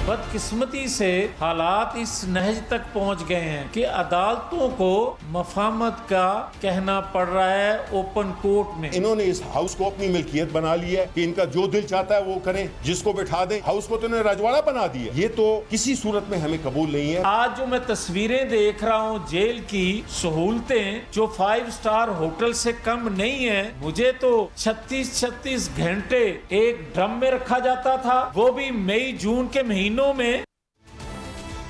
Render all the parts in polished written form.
बदकिस्मती से हालात इस नहज तक पहुंच गए हैं कि अदालतों को मफामत का कहना पड़ रहा है ओपन कोर्ट में। इन्होंने इस हाउस को अपनी मिल्कियत बना ली है कि इनका जो दिल चाहता है वो करें, जिसको बिठा दें। हाउस को तो इन्होंने रजवाड़ा बना दिया। ये तो किसी सूरत में हमें कबूल नहीं है। आज जो मैं तस्वीरें देख रहा हूँ जेल की सहूलतें जो 5 स्टार होटल से कम नहीं है, मुझे तो 36 घंटे एक ड्रम में रखा जाता था, वो भी मई जून के महीनों में।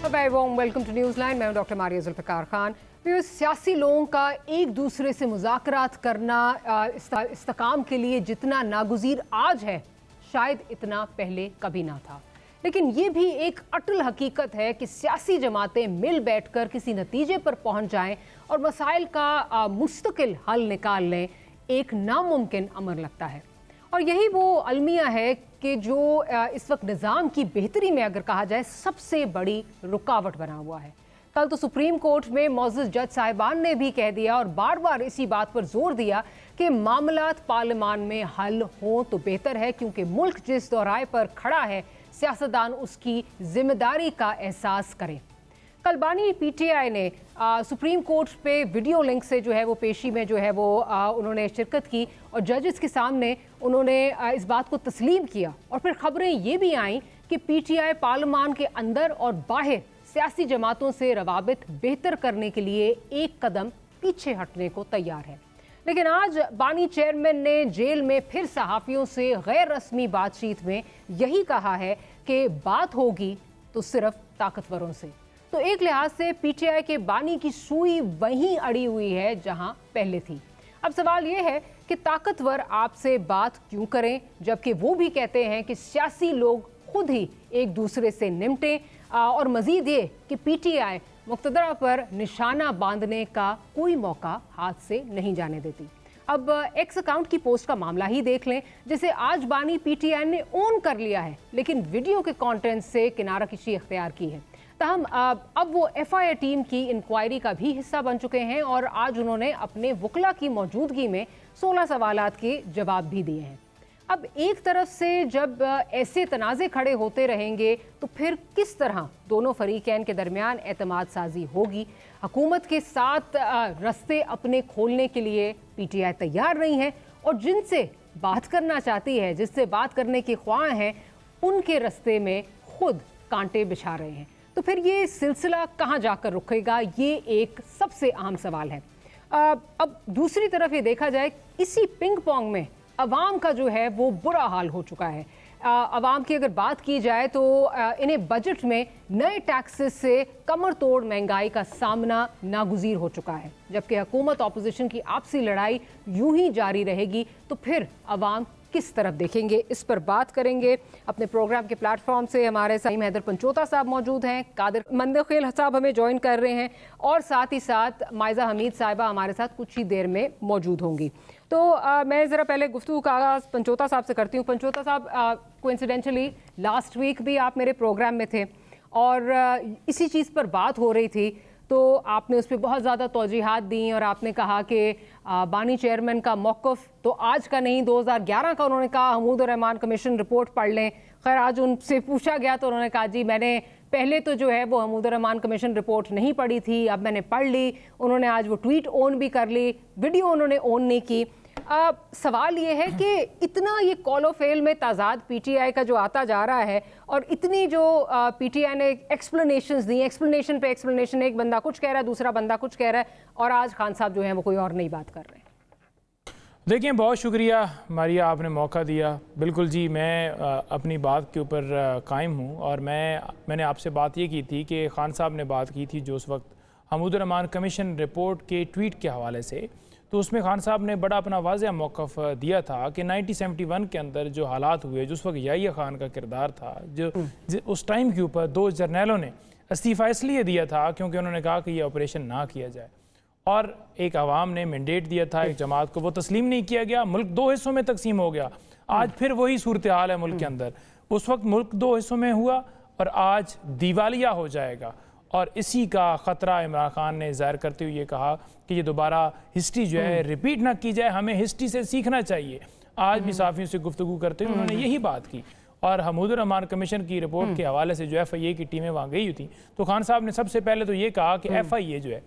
Welcome to News Line. मैं हूं डॉक्टर मारिया जुल्फ़िकार खान। सियासी लोगों का एक दूसरे से मुज़ाकरात करना इस्तेकाम के लिए जितना नागुज़ीर आज है, शायद इतना पहले कभी ना था। लेकिन ये भी एक अटल हकीकत है कि सियासी जमातें मिल बैठकर किसी नतीजे पर पहुंच जाएं और मसाइल का मुस्तकिल हल निकाल लें, एक नामुमकिन अमर लगता है। और यही वो अलमिया है कि जो इस वक्त निज़ाम की बेहतरी में अगर कहा जाए सबसे बड़ी रुकावट बना हुआ है। कल तो सुप्रीम कोर्ट में मौजूद जज साहिबान ने भी कह दिया और बार बार इसी बात पर जोर दिया कि मामलात पार्लियामान में हल हों तो बेहतर है, क्योंकि मुल्क जिस दौराए पर खड़ा है सियासतदान उसकी जिम्मेदारी का एहसास करें। कल बानी पीटीआई ने सुप्रीम कोर्ट पे वीडियो लिंक से जो है वो पेशी में जो है वो उन्होंने शिरकत की और जजेस के सामने उन्होंने इस बात को तस्लीम किया। और फिर खबरें ये भी आईं कि पीटीआई पार्लियामान के अंदर और बाहर सियासी जमातों से रवाबित बेहतर करने के लिए एक कदम पीछे हटने को तैयार है। लेकिन आज बानी चेयरमैन ने जेल में फिर सहाफ़ियों से गैर रस्मी बातचीत में यही कहा है कि बात होगी तो सिर्फ ताकतवरों से। तो एक लिहाज से पीटीआई के बानी की सुई वहीं अड़ी हुई है जहां पहले थी। अब सवाल यह है कि ताकतवर आपसे बात क्यों करें, जबकि वो भी कहते हैं कि सियासी लोग खुद ही एक दूसरे से निमटें। और मजीद ये कि पीटीआई मुक़्तदरा पर निशाना बांधने का कोई मौका हाथ से नहीं जाने देती। अब एक्स अकाउंट की पोस्ट का मामला ही देख लें, जिसे आज बानी पीटीआई ने ओन कर लिया है, लेकिन वीडियो के कंटेंट से किनारा कशी इख्तियार की है। तहम अब वो एफआईआर टीम की इंक्वायरी का भी हिस्सा बन चुके हैं और आज उन्होंने अपने वकला की मौजूदगी में 16 सवालात के जवाब भी दिए हैं। अब एक तरफ से जब ऐसे तनाज़े खड़े होते रहेंगे तो फिर किस तरह दोनों फरीकैन के दरमियान एतमाद साजी होगी। हुकूमत के साथ रास्ते अपने खोलने के लिए पीटीआई तैयार नहीं है और जिनसे बात करना चाहती है, जिससे बात करने की ख्वाह हैं, उनके रास्ते में खुद कांटे बिछा रहे हैं। तो फिर ये सिलसिला कहाँ जाकर रुकेगा, ये एक सबसे अहम सवाल है। अब दूसरी तरफ ये देखा जाए, इसी पिंग पोंग में अवाम का जो है वो बुरा हाल हो चुका है। अवाम की अगर बात की जाए तो इन्हें बजट में नए टैक्सेस से कमर तोड़ महंगाई का सामना नागुज़ीर हो चुका है। जबकि हुकूमत ऑपोजिशन की आपसी लड़ाई यूं ही जारी रहेगी तो फिर अवाम किस तरफ देखेंगे, इस पर बात करेंगे। अपने प्रोग्राम के प्लेटफॉर्म से हमारे सईम हैदर पंचोता साहब मौजूद हैं, कादिर मंदखेल साहब हमें ज्वाइन कर रहे हैं और साथ ही साथ माइजा हमीद साहिबा हमारे साथ कुछ ही देर में मौजूद होंगी। तो मैं ज़रा पहले गुफ्तगू का आगाज़ पंचोता साहब से करती हूँ। पंचोता साहब, कोइंसिडेंटली लास्ट वीक भी आप मेरे प्रोग्राम में थे और इसी चीज़ पर बात हो रही थी, तो आपने उस पर बहुत ज़्यादा तौजीहात दी और आपने कहा कि बानी चेयरमैन का मौक़िफ़ तो आज का नहीं, 2011 का उन्होंने कहा हमूद रहमान कमीशन रिपोर्ट पढ़ लें। खैर आज उनसे पूछा गया तो उन्होंने कहा जी मैंने पहले तो जो है वो हमूद रहमान कमीशन रिपोर्ट नहीं पढ़ी थी, अब मैंने पढ़ ली। उन्होंने आज वो ट्वीट ऑन भी कर ली, वीडियो उन्होंने ऑन नहीं की। सवाल ये है कि इतना ये कॉलो फेल में ताज़ाद पीटीआई का जो आता जा रहा है और इतनी जो पीटीआई ने एक्सप्लेनेशंस दी, एक्सप्लेनेशन पे एक्सप्लेनेशन, एक बंदा कुछ कह रहा है, दूसरा बंदा कुछ कह रहा है और आज खान साहब जो है वो कोई और नई बात कर रहे हैं। देखिए, बहुत शुक्रिया मारिया, आपने मौका दिया। बिल्कुल जी, मैं अपनी बात के ऊपर कायम हूँ और मैंने आपसे बात ये की थी कि खान साहब ने बात की थी जो उस वक्त हमूद रहमान कमीशन रिपोर्ट के ट्वीट के हवाले से, तो उसमें खान साहब ने बड़ा अपना वाज़ेह मौक़िफ़ दिया था कि 1971 के अंदर जो हालात हुए, जो उस वक्त याहिया खान का किरदार था, जो उस टाइम के ऊपर 2 जर्नैलों ने इस्तीफ़ा इसलिए दिया था क्योंकि उन्होंने कहा कि ये ऑपरेशन ना किया जाए और एक आवाम ने मैंडेट दिया था एक जमात को, वो तस्लीम नहीं किया गया, मुल्क 2 हिस्सों में तकसीम हो गया। आज फिर वही सूरत हाल है मुल्क के अंदर। उस वक्त मुल्क 2 हिस्सों में हुआ और आज दिवालिया हो जाएगा और इसी का ख़तरा इमरान खान ने ज़ाहिर करते हुए ये कहा कि ये दोबारा हिस्ट्री जो है रिपीट ना की जाए, हमें हिस्ट्री से सीखना चाहिए। आज भी साफ़ियों से गुफ्तगू करते हुए उन्होंने यही बात की और हमूदुर रहमान कमीशन की रिपोर्ट के हवाले से जो FIA की टीमें वहाँ गई थी, तो खान साहब ने सबसे पहले तो ये कहा कि FIA जो है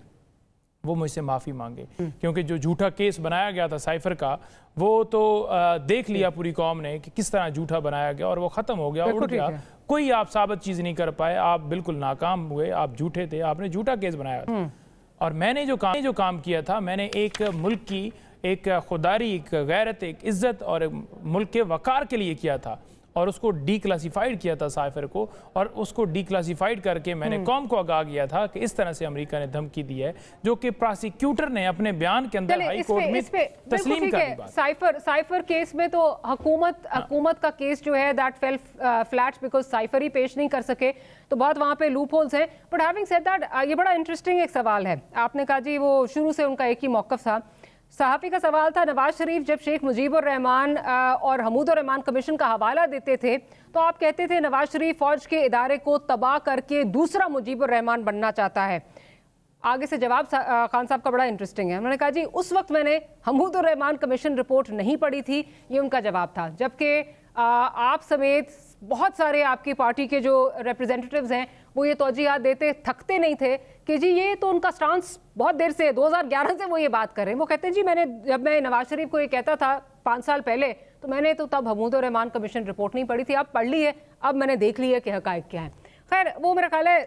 वो मुझसे माफ़ी मांगे, क्योंकि जो झूठा केस बनाया गया था साइफर का, वो तो देख लिया पूरी कौम ने कि किस तरह झूठा बनाया गया और वो ख़त्म हो गया, उड़ गया। कोई आप साबित चीज़ नहीं कर पाए, आप बिल्कुल नाकाम हुए, आप झूठे थे, आपने झूठा केस बनाया था। और मैंने जो काम किया था, मैंने एक मुल्क की एक खुदारी, एक गैरत, एक इज़्ज़त और मुल्क के वक़ार के लिए किया था, और उसको डीक्लासिफाइड किया था साइफर को, और उसको डीक्लासिफाइड करके मैंने कौम को आगाह किया था कि इस तरह से अमेरिका ने धमकी दी है, जो कि प्रोसिक्यूटर ने अपने बयान के अंदर हाई कोर्ट में तस्लीम कर दी। साइफर केस में तो हुकूमत का केस जो है that fell flat because cipher ही पेश नहीं कर सके, तो बहुत वहाँ पे लूप होल्स हैं। बट हैविंग सेड दैट, ये बड़ा इंटरेस्टिंग एक सवाल है। आपने कहा जी वो शुरू से उनका एक ही मौक़िफ़ था। सहाफ़ी का सवाल था, नवाज शरीफ जब शेख मुजीबुर रहमान और हमूदुर रहमान कमीशन का हवाला देते थे तो आप कहते थे नवाज शरीफ फौज के इदारे को तबाह करके दूसरा मुजीबुर रहमान बनना चाहता है। आगे से जवाब खान साहब का बड़ा इंटरेस्टिंग है। उन्होंने कहा जी उस वक्त मैंने हमूदुर रहमान कमीशन रिपोर्ट नहीं पढ़ी थी, ये उनका जवाब था। जबकि आप समेत बहुत सारे आपकी पार्टी के जो रिप्रेजेंटेटिव्स हैं वो ये तौजीहात देते थकते नहीं थे कि जी ये तो उनका स्टांस बहुत देर से 2011 से वो ये बात कर रहे हैं। वो कहते हैं जी जब मैं नवाज शरीफ को ये कहता था 5 साल पहले, तो मैंने तो तब हमूदुर रहमान कमीशन रिपोर्ट नहीं पढ़ी थी, अब पढ़ ली है, अब मैंने देख ली है कि हक़ाइक़ क्या है। खैर वो मेरा ख्याल है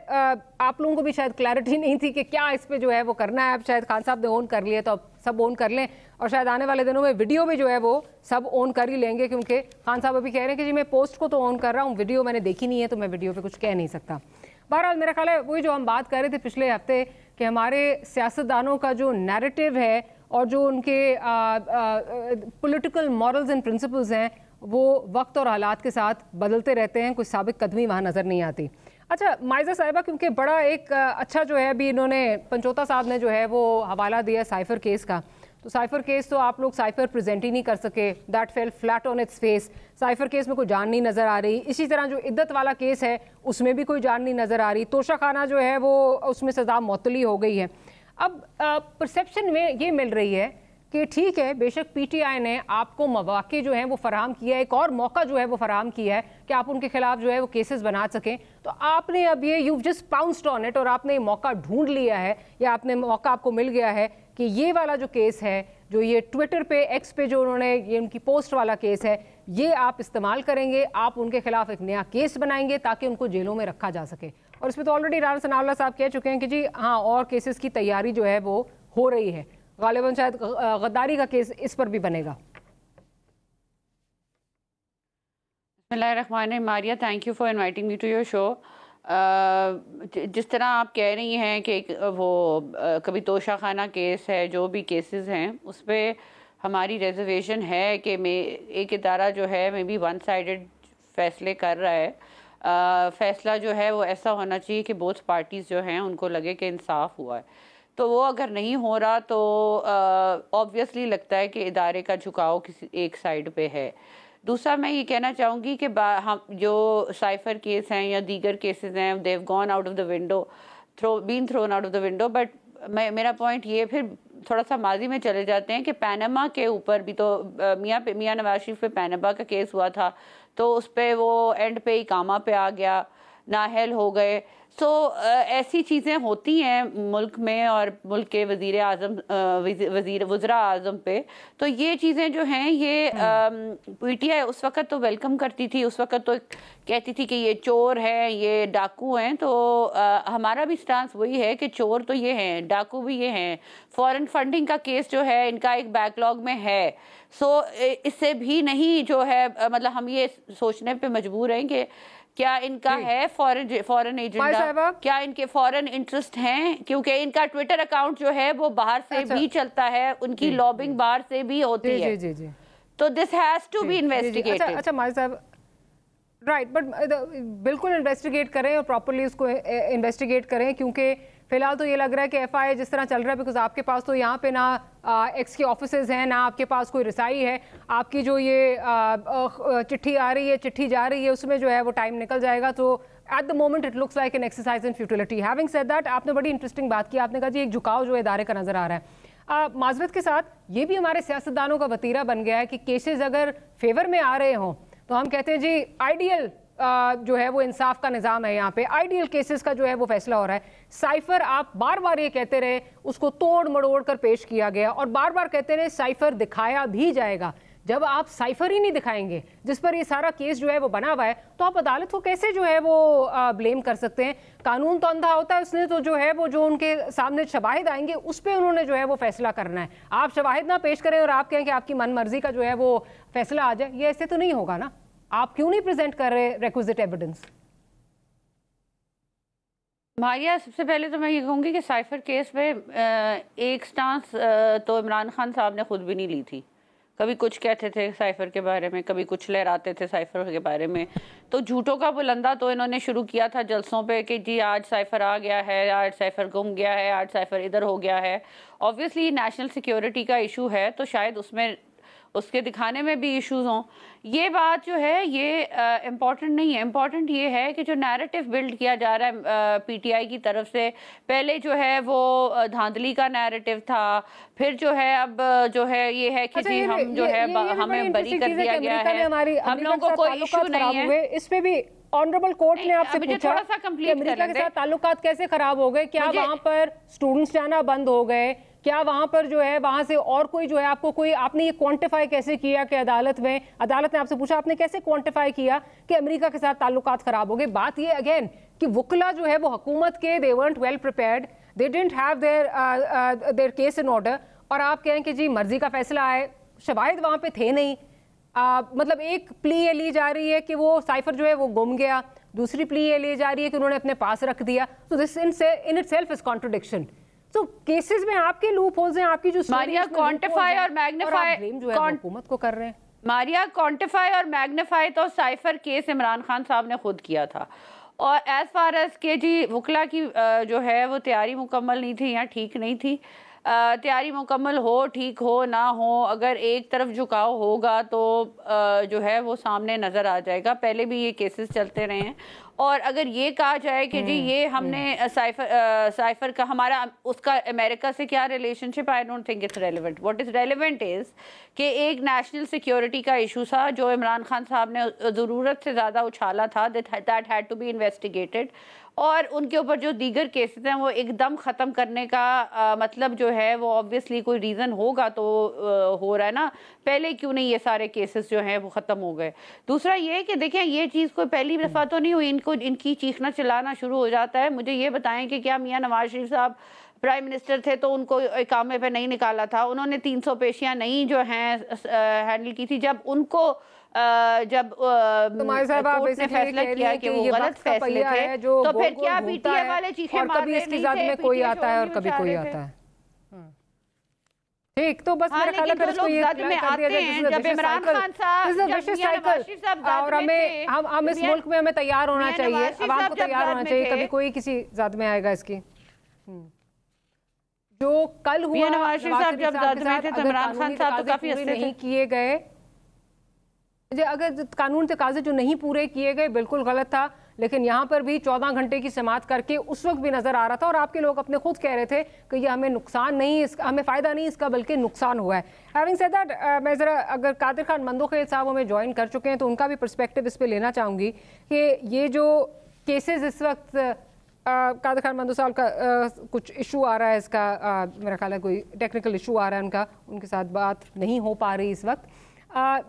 आप लोगों को भी शायद क्लैरिटी नहीं थी कि क्या इस पे जो है वो करना है। अब शायद खान साहब ने ओन कर लिए तो अब सब ओन कर लें, और शायद आने वाले दिनों में वीडियो भी जो है वो सब ओन कर ही लेंगे, क्योंकि खान साहब अभी कह रहे हैं कि जी मैं पोस्ट को तो ओन कर रहा हूँ, वीडियो मैंने देखी नहीं है तो मैं वीडियो पे कुछ कह नहीं सकता। बहरहाल मेरा ख्याल है वही जो हम बात कर रहे थे पिछले हफ्ते कि हमारे सियासतदानों का जो नैरेटिव है और जो उनके पॉलिटिकल मॉरल्स एंड प्रिंसिपल्स हैं वो वक्त और हालात के साथ बदलते रहते हैं, कोई साबित कदमी वहाँ नज़र नहीं आती। अच्छा माइज़ा साहिबा, क्योंकि बड़ा एक अच्छा जो है अभी इन्होंने पंचोता साहब ने जो है वो हवाला दिया साइफर केस का, तो साइफर केस तो आप लोग साइफर प्रेजेंट ही नहीं कर सके, that fell flat on its face. Cipher case में कोई जान नहीं नज़र आ रही। इसी तरह जो इद्दत वाला केस है उसमें भी कोई जान नहीं नज़र आ रही। तोशा खाना जो है वो उसमें सज़ा मुअत्तली हो गई है। अब परसेप्शन में ये मिल रही है कि ठीक है बेशक PTI ने आपको मौके जो हैं वो फराहम किया है, एक और मौका जो है वो फराहम किया है कि आप उनके खिलाफ जो है वो केसेस बना सकें, तो आपने अब ये you just pounced on it और आपने मौका ढूंढ लिया है, या आपने मौका आपको मिल गया है कि ये वाला जो केस है, जो ये ट्विटर पे एक्स पे जो उन्होंने ये उनकी पोस्ट वाला केस है, ये आप इस्तेमाल करेंगे, आप उनके खिलाफ एक नया केस बनाएंगे ताकि उनको जेलों में रखा जा सके। और इसमें तो ऑलरेडी राना सनाउल्लाह साहब कह चुके हैं कि जी हाँ और केसेस की तैयारी जो है वो हो रही है, गालिबन शायद गद्दारी का केस इस पर भी बनेगा। बिस्मिल्लाहिर्रहमानिर्रहीम। Maria, thank you for inviting me to your show. जिस तरह आप कह रही हैं कि वो कभी तोशा खाना केस है, जो भी केसेस हैं उस पर हमारी रिजर्वेशन है कि एक इदारा जो है मे बी वन साइडेड फैसले कर रहा है। फ़ैसला जो है वो ऐसा होना चाहिए कि बोथ पार्टीज़ जो हैं उनको लगे कि इंसाफ हुआ है। तो वो अगर नहीं हो रहा तो ऑब्वियसली लगता है कि इदारे का झुकाव किसी एक साइड पे है। दूसरा मैं ये कहना चाहूँगी कि हम जो साइफर केस हैं या दीगर केसेस हैं, they've gone out of the window, been thrown out of the window. But मेरा पॉइंट ये फिर थोड़ा सा माजी में चले जाते हैं कि पैनामा के ऊपर भी तो मियाँ नवाज शरीफ पे पैनामा का केस हुआ था, तो उस पर वो एंड पे इकामा पे आ गया, नाहल हो गए। सो ऐसी चीज़ें होती हैं मुल्क में और मुल्क के वज़ीर आज़म वज़रा आज़म पे। तो ये चीज़ें जो हैं ये PTI उस वक़्त तो वेलकम करती थी, उस वक़्त तो कहती थी कि ये चोर हैं, ये डाकू हैं। तो हमारा भी स्टांस वही है कि चोर तो ये हैं, डाकू भी ये हैं। फॉरेन फंडिंग का केस जो है इनका एक बैकलॉग में है। सो इससे भी नहीं जो है मतलब हम ये सोचने पे मजबूर हैं कि क्या इनका है फॉरेन एजेंडा, क्या इनके फॉरेन इंटरेस्ट हैं, क्योंकि इनका ट्विटर अकाउंट जो है वो बाहर से भी चलता है, उनकी लॉबिंग बाहर से भी होती है। तो this has to be investigated. अच्छा माई साहब, राइट, बट बिल्कुल इन्वेस्टिगेट करें और प्रॉपर्ली उसको इन्वेस्टिगेट करें, क्योंकि फिलहाल तो ये लग रहा है कि FIA जिस तरह चल रहा है, बिकॉज आपके पास तो यहाँ पे ना एक्स के ऑफिसेज हैं, ना आपके पास कोई रसाई है, आपकी जो ये चिट्ठी आ रही है, चिट्ठी जा रही है, उसमें जो है वो टाइम निकल जाएगा। तो at the moment it looks like an exercise in futility. Having said that, आपने बड़ी इंटरेस्टिंग बात की, आपने कहा जी एक झुकाव जो इदारे का नजर आ रहा है। माजरत के साथ ये भी हमारे सियासतदानों का वतीरा बन गया है कि केसेज अगर फेवर में आ रहे हों तो हम कहते हैं जी आइडियल जो है वो इंसाफ का निज़ाम है, यहाँ पे आइडियल केसेस का जो है वो फैसला हो रहा है। साइफर आप बार बार ये कहते रहे, उसको तोड़ मड़ोड़ कर पेश किया गया और बार बार कहते रहे साइफर दिखाया भी जाएगा। जब आप साइफर ही नहीं दिखाएंगे जिस पर ये सारा केस जो है वो बना हुआ है, तो आप अदालत को कैसे जो है वो ब्लेम कर सकते हैं? कानून तो अंधा होता है, उसने तो जो है वो जो उनके सामने शवाहिद आएंगे उस पर उन्होंने जो है वो फैसला करना है। आप शवाहिद ना पेश करें और आप कहें कि आपकी मन मर्जी का जो है वो फैसला आ जाए, ये ऐसे तो नहीं होगा ना। आप क्यों नहीं प्रेजेंट कर रहे रिक्विजिट एविडेंस? मारिया, सबसे पहले तो मैं ये कहूँगी कि साइफर केस में एक स्टांस तो इमरान खान साहब ने खुद भी नहीं ली थी। कभी कुछ कहते थे साइफर के बारे में, कभी कुछ लहराते थे साइफर के बारे में। तो झूठों का बुलंदा तो इन्होंने शुरू किया था जलसों पे कि जी आज साइफर आ गया है, आज साइफर गुम गया है, आज साइफर इधर हो गया है। ऑब्वियसली नेशनल सिक्योरिटी का इशू है, तो शायद उसमें उसके दिखाने में भी इश्यूज हों। ये बात जो है ये इम्पॉर्टेंट नहीं है। इम्पॉर्टेंट ये है कि जो नैरेटिव बिल्ड किया जा रहा है पीटीआई की तरफ से, पहले जो है वो धांधली का नैरेटिव था, फिर जो है अब जो है ये है कि जी हम जो है हमें बरी कर दिया गया है, हम लोगों को कोई इशू नहीं है। इस पे भी ऑनरेबल कोर्ट ने आपसे पूछा कि अमेरिका के साथ ताल्लुकात कैसे खराब हो गए, क्या वहां पर स्टूडेंट्स जाना बंद हो गए, क्या वहां पर जो है वहां से और कोई जो है आपको कोई, आपने ये क्वांटिफाई कैसे किया कि अदालत ने आपसे पूछा, आपने कैसे क्वांटिफाई किया कि अमेरिका के साथ ताल्लुकात खराब हो गए? बात ये अगेन कि वुकला जो है वो हुकूमत के दे weren't well prepared, they didn't have their case in order, और आप कहें कि जी मर्जी का फैसला है, शवाहिद वहां पे थे नहीं। मतलब एक प्ली ये ली जा रही है कि वो साइफर जो है वो गुम गया, दूसरी प्ली ये ली जा रही है कि उन्होंने अपने पास रख दिया। तो this in itself is contradiction. तो केसेस में आपके लूप होल्स हैं, आपकी जो मारिया क्वांटिफाई और मैग्नीफाई जो है हुकूमत को कर रहे हैं। मारिया क्वांटिफाई और मैग्नीफाई तो साइफर केस इमरान खान साहब ने खुद किया था। और एज फार एज के जी वुकला की जो है वो तैयारी मुकम्मल नहीं थी या ठीक नहीं थी। तैयारी मुकम्मल हो, ठीक हो ना हो, अगर एक तरफ झुकाव होगा तो जो है वो सामने नज़र आ जाएगा। पहले भी ये केसेस चलते रहे हैं। और अगर ये कहा जाए कि जी ये हमने साइफर का हमारा उसका अमेरिका से क्या relationship, I don't think it's relevant. What is relevant is कि एक नेशनल सिक्योरिटी का इशू था जो इमरान खान साहब ने ज़रूरत से ज़्यादा उछाला था, that had to be investigated. और उनके ऊपर जो दीगर केसेस हैं वो एकदम ख़त्म करने का मतलब जो है वो ऑब्वियसली कोई रीज़न होगा तो हो रहा है ना। पहले क्यों नहीं ये सारे केसेस जो हैं वो ख़त्म हो गए? दूसरा ये कि देखें ये चीज़ कोई पहली दफ़ा तो नहीं हुई, इनकी चीखना चिल्लाना शुरू हो जाता है। मुझे ये बताएं कि क्या मियां नवाज शरीफ साहब प्राइम मिनिस्टर थे तो उनको इकामे पे नहीं निकाला था? उन्होंने 300 पेशियाँ नहीं जो हैं हैंडल की थी जब उनको जब कोर्ट ने फैसला किया कि वो गलत फैसले थे, तो फिर क्या पीटीआई वाले चीखे मार रहे इसकी ज़द में कोई आता है और कभी कोई आता है? ठीक, तो बस मेरा ख्याल है फिर इसको ये जब इमरान खान साहब और हम इस मुल्क में हमें तैयार होना चाहिए, आवाम को तैयार होना चाहिए, कभी कोई किसी ज़द में आएगा इसकी। जो कल हुआ नवाज शरीफ साहब जब ज़द में थे तो इमरान खान साहब तो काफी नहीं किए गए, अगर कानून तकाज़े जो नहीं पूरे किए गए बिल्कुल गलत था, लेकिन यहाँ पर भी 14 घंटे की समाअत करके उस वक्त भी नज़र आ रहा था और आपके लोग अपने खुद कह रहे थे कि ये हमें नुकसान नहीं, इसका हमें फ़ायदा नहीं इसका बल्कि नुकसान हुआ है। हैविंग सेड दैट, मैं ज़रा अगर कादिर खान मंदोखेल साहब हमें ज्वाइन कर चुके हैं तो उनका भी पर्सपेक्टिव इस पर लेना चाहूँगी कि ये जो केसेस इस वक्त कादिर खान मंदो साहब का कुछ इशू आ रहा है, इसका मेरा ख्याल है कोई टेक्निकल इशू आ रहा है उनका, उनके साथ बात नहीं हो पा रही इस वक्त।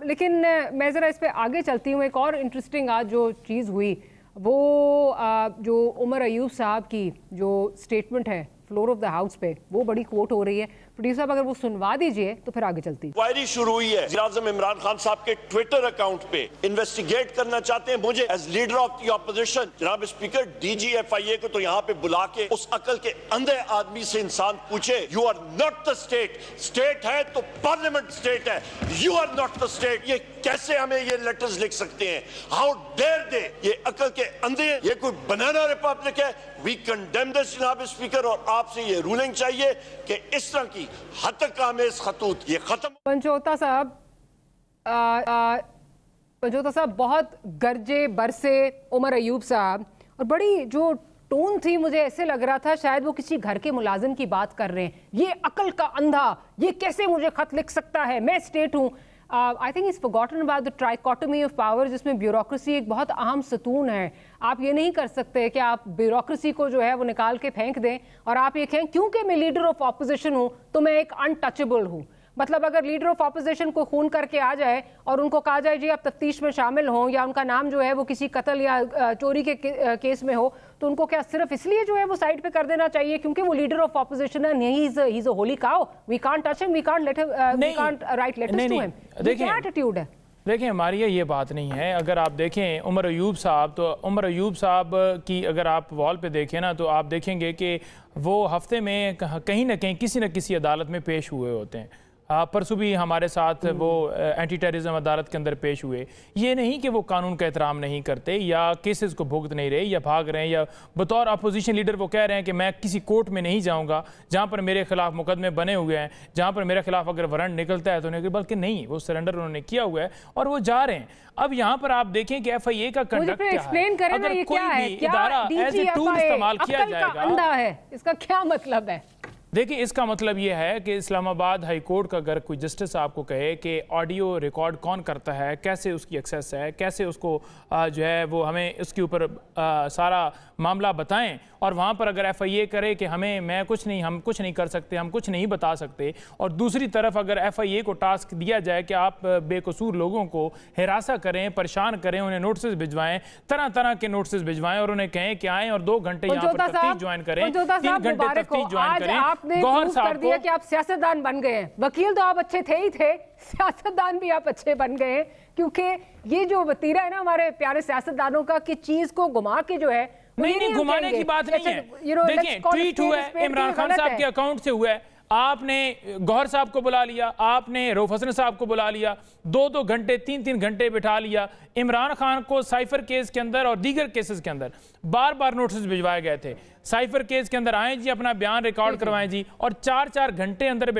लेकिन मैं ज़रा इस पर आगे चलती हूँ। एक और इंटरेस्टिंग आज जो चीज़ हुई वो जो उमर अयूब साहब की जो स्टेटमेंट है फ्लोर ऑफ द हाउस पे, वो बड़ी कोट हो रही है। प्रोड्यूसर साहब अगर वो सुनवा दीजिए तो फिर आगे चलती। इंक्वायरी शुरू हुई है, वज़ीर-ए-आज़म इमरान खान साहब के ट्विटर अकाउंट पे इन्वेस्टिगेट करना चाहते हैं मुझे as leader of the opposition. जनाब स्पीकर, डीजीएफआईए को तो यहाँ पे बुला के उस अकल के अंधे आदमी से इंसान पूछे, you are not the state, state है तो पार्लियामेंट स्टेट है, you are not the state. ये कैसे हमें ये लेटर्स लिख सकते हैं? हाउ डेयर दे, ये अकल के अंधे, ये कोई बनाना रिपब्लिक है? वी कंडेम दिस जनाब स्पीकर, और आपसे ये रूलिंग चाहिए कि इस तरह की हतकामेज़ खतूत ये खत्म। पंचोता साहब बहुत गरजे बरसे उमर अयूब साहब, और बड़ी जो टोन थी मुझे ऐसे लग रहा था शायद वो किसी घर के मुलाजिम की बात कर रहे हैं। ये अकल का अंधा, ये कैसे मुझे खत लिख सकता है, मैं स्टेट हूँ। I think is forgotten about the trichotomy of power, जिसमें ब्यूरोक्रेसी एक बहुत अहम सतून है। आप ये नहीं कर सकते कि आप ब्यूरोक्रेसी को जो है वो निकाल के फेंक दें और आप ये कहें क्योंकि मैं लीडर ऑफ ऑपोजिशन हूँ तो मैं एक अनटचेबल हूँ। मतलब अगर लीडर ऑफ ऑपोजिशन को खून करके आ जाए और उनको कहा जाए जी आप तफ्तीश में शामिल हों, या उनका नाम जो है वो किसी कत्ल या चोरी के केस में हो, तो उनको क्या सिर्फ इसलिए जो है वो साइड पे कर देना चाहिए क्योंकि वो लीडर ऑफ ऑपोजिशन है? नहीं, he is a holy cow, we can't touch him, we can't let him, we can't write letters to him. देखिए क्या एटीट्यूड है। देखिए मारिया, ये बात नहीं है। अगर आप देखें उमर अयूब साहब, तो उमर अयूब साहब की अगर आप वॉल पे देखें ना, तो आप देखेंगे कि वो हफ्ते में कहीं ना कहीं किसी न किसी अदालत में पेश हुए होते हैं। परसों भी हमारे साथ वो एंटी टेररिज्म अदालत के अंदर पेश हुए। ये नहीं कि वो कानून का एहतराम नहीं करते या केसेस को भुगत नहीं रहे या भाग रहे हैं, या बतौर अपोजिशन लीडर वो कह रहे हैं कि मैं किसी कोर्ट में नहीं जाऊंगा जहां पर मेरे खिलाफ मुकदमे बने हुए हैं, जहां पर मेरे खिलाफ अगर वारंट निकलता है तो नहीं, बल्कि नहीं, वो सरेंडर उन्होंने किया हुआ है और वो जा रहे हैं। अब यहाँ पर आप देखें कि FIA का कंडक्ट क्या है। अगर कोई भी इदारा एज ए टूल इस्तेमाल किया जाएगा, इसका क्या मतलब है? देखिए, इसका मतलब ये है कि इस्लामाबाद हाई कोर्ट का अगर कोई जस्टिस आपको कहे कि ऑडियो रिकॉर्ड कौन करता है, कैसे उसकी एक्सेस है, कैसे उसको जो है वो हमें उसके ऊपर सारा मामला बताएं, और वहाँ पर अगर FIA करे कि हम कुछ नहीं कर सकते, हम कुछ नहीं बता सकते, और दूसरी तरफ अगर FIA को टास्क दिया जाए कि आप बेकसूर लोगों को हिरासा करें, परेशान करें, उन्हें नोटिस भिजवाएं, तरह तरह के नोटिस भिजवाएं और उन्हें कहें कि आएँ और 2 घंटे यहाँ पर तफ्तीश ज्वाइन करें, 3 घंटे तफ्तीश ज्वाइन करें। आपने कर दिया कि आप सियासतदान बन गए हैं। वकील तो आप अच्छे थे ही थे, सियासतदान भी आप अच्छे बन गए हैं, क्योंकि ये जो वतीरा है ना हमारे प्यारे सियासतदानों का कि चीज को घुमा के जो है, नहीं घुमाने की बात नहीं है। देखिए, ट्वीट हुआ है, इमरान खान साहब के अकाउंट से हुआ है, आपने गौहर साहब को बुला लिया, आपने रऊफ हसन साहब को बुला लिया, 2-2 घंटे 3-3 घंटे बिठा लिया। इमरान खान को साइफर केस के अंदर और दीगर केसेस के अंदर बार बार नोटिस भिजवाए गए थे। साइफर केस के अंदर आए जी, अपना बयान रिकॉर्ड करवाएं जी, और 4-4 घंटे अंदर